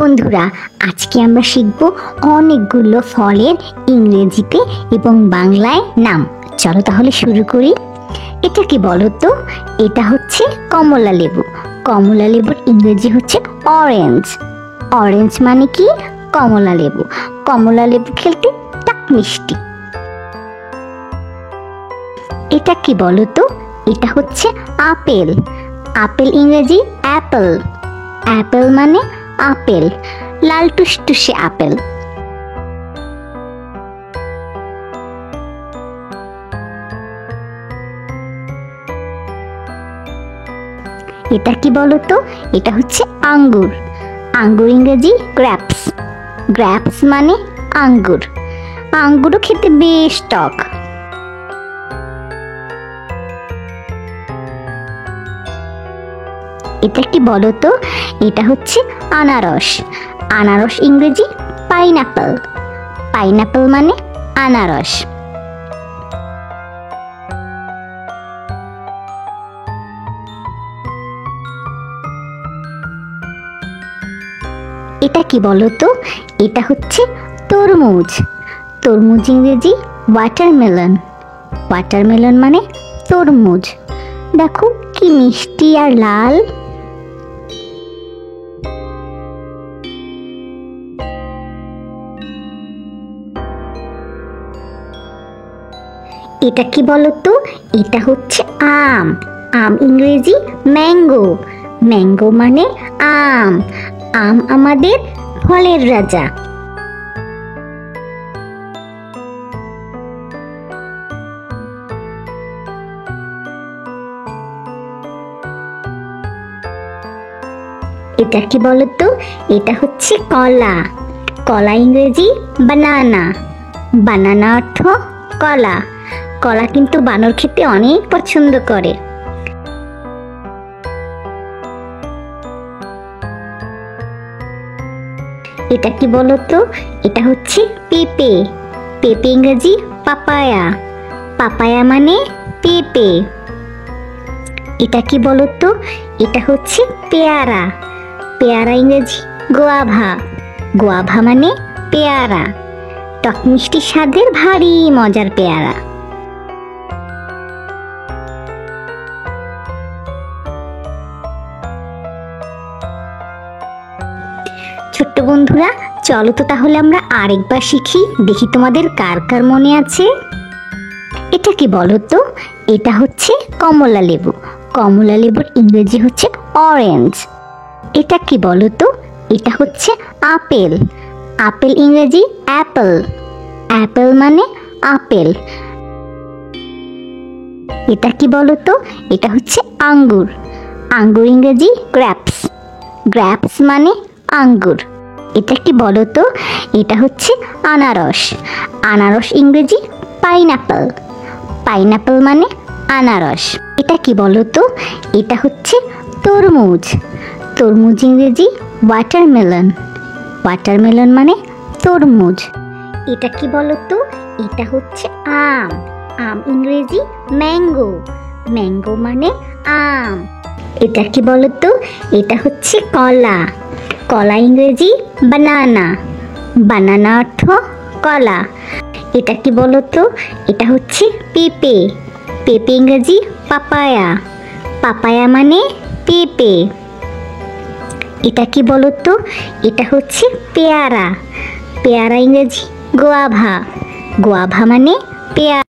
বন্ধুরা, আজকে আমরা শিখব অনেকগুলো ফলের ইংরেজিতে এবং বাংলায় নাম। চলো তাহলে শুরু করি। এটা কি বলো তো? এটা হচ্ছে কমলা লেবু। কমলা লেবুর ইংরেজি হচ্ছে অরেঞ্জ। অরেঞ্জ মানে কি? কমলা লেবু। কমলা লেবু খেলতে টাক মিষ্টি। এটা কি বলো তো? এটা হচ্ছে আপেল। আপেল ইংরেজি অ্যাপেল। অ্যাপেল মানে আপেল, লাল টুসটুসে আপেল। এটা কি বলো তো? এটা হচ্ছে আঙ্গুর। আঙ্গুর ইংরেজি গ্র্যাপস। গ্র্যাপস মানে আঙ্গুর। আঙ্গুরও খেতে বেশ টক। এটা কি বলো তো? এটা হচ্ছে আনারস। আনারস ইংরেজি পাইনাপেল। পাইনাপেল মানে আনারস। এটা কি বলো তো? এটা হচ্ছে তরমুজ। তরমুজ ইংরেজি ওয়াটারমেলন। ওয়াটারমেলন মানে তরমুজ। দেখো কি মিষ্টি আর লাল। এটা কি বলো তো? এটা হচ্ছে আম। আম ইংরেজি ম্যাঙ্গো। ম্যাঙ্গো মানে আম। আম আমাদের ফলের রাজা। এটা কি বলো তো? এটা হচ্ছে কলা। কলা ইংরেজি বানানা। বানানা অর্থ কলা। কলা কিন্তু বানর খেতে অনেক পছন্দ করে। এটা কি বলো তো? এটা হচ্ছে পেঁপে। পেঁপে ইংরেজি পাপায়া। পাপায়া মানে পেঁপে। এটা কি বলো তো? এটা হচ্ছে পেয়ারা। পেয়ারা ইংরেজি গোয়াভা। গোয়াভা মানে পেয়ারা। টক মিষ্টি স্বাদের ভারী মজার পেয়ারা। ছোট্ট বন্ধুরা, চলো তো তাহলে আমরা আরেকবার শিখি, দেখি তোমাদের কার কার মনে আছে। এটা কি বলো তো? এটা হচ্ছে কমলা লেবু। কমলা লেবুর ইংরেজি হচ্ছে অরেঞ্জ। এটা কি বলো তো? এটা হচ্ছে আপেল। আপেল ইংরেজি অ্যাপেল। অ্যাপেল মানে আপেল। এটা কি বলো তো? এটা হচ্ছে আঙ্গুর। আঙ্গুর ইংরেজি গ্র্যাপস। গ্র্যাপস মানে আঙ্গুর। এটা কি বলো তো? এটা হচ্ছে আনারস। আনারস ইংরেজি পাইনাপেল। পাইনাপেল মানে আনারস। এটা কি বলো তো? এটা হচ্ছে তরমুজ। তরমুজ ইংরেজি ওয়াটারমেলন। ওয়াটারমেলন মানে তরমুজ। এটা কি বলো তো? এটা হচ্ছে আম। আম ইংরেজি ম্যাঙ্গো। ম্যাঙ্গো মানে আম। এটা কি বলো তো? এটা হচ্ছে কলা। কলা ইংরেজি বানানা। বানানা অর্থ কলা। এটা কি বলো তো? এটা হচ্ছে পেঁপে। পেঁপে ইংরেজি পাপায়া। পাপায়া মানে পেঁপে। এটা কি বলো তো? এটা হচ্ছে পেয়ারা। পেয়ারা ইংরেজি গোয়াভা। গোয়াভা মানে পেয়ারা।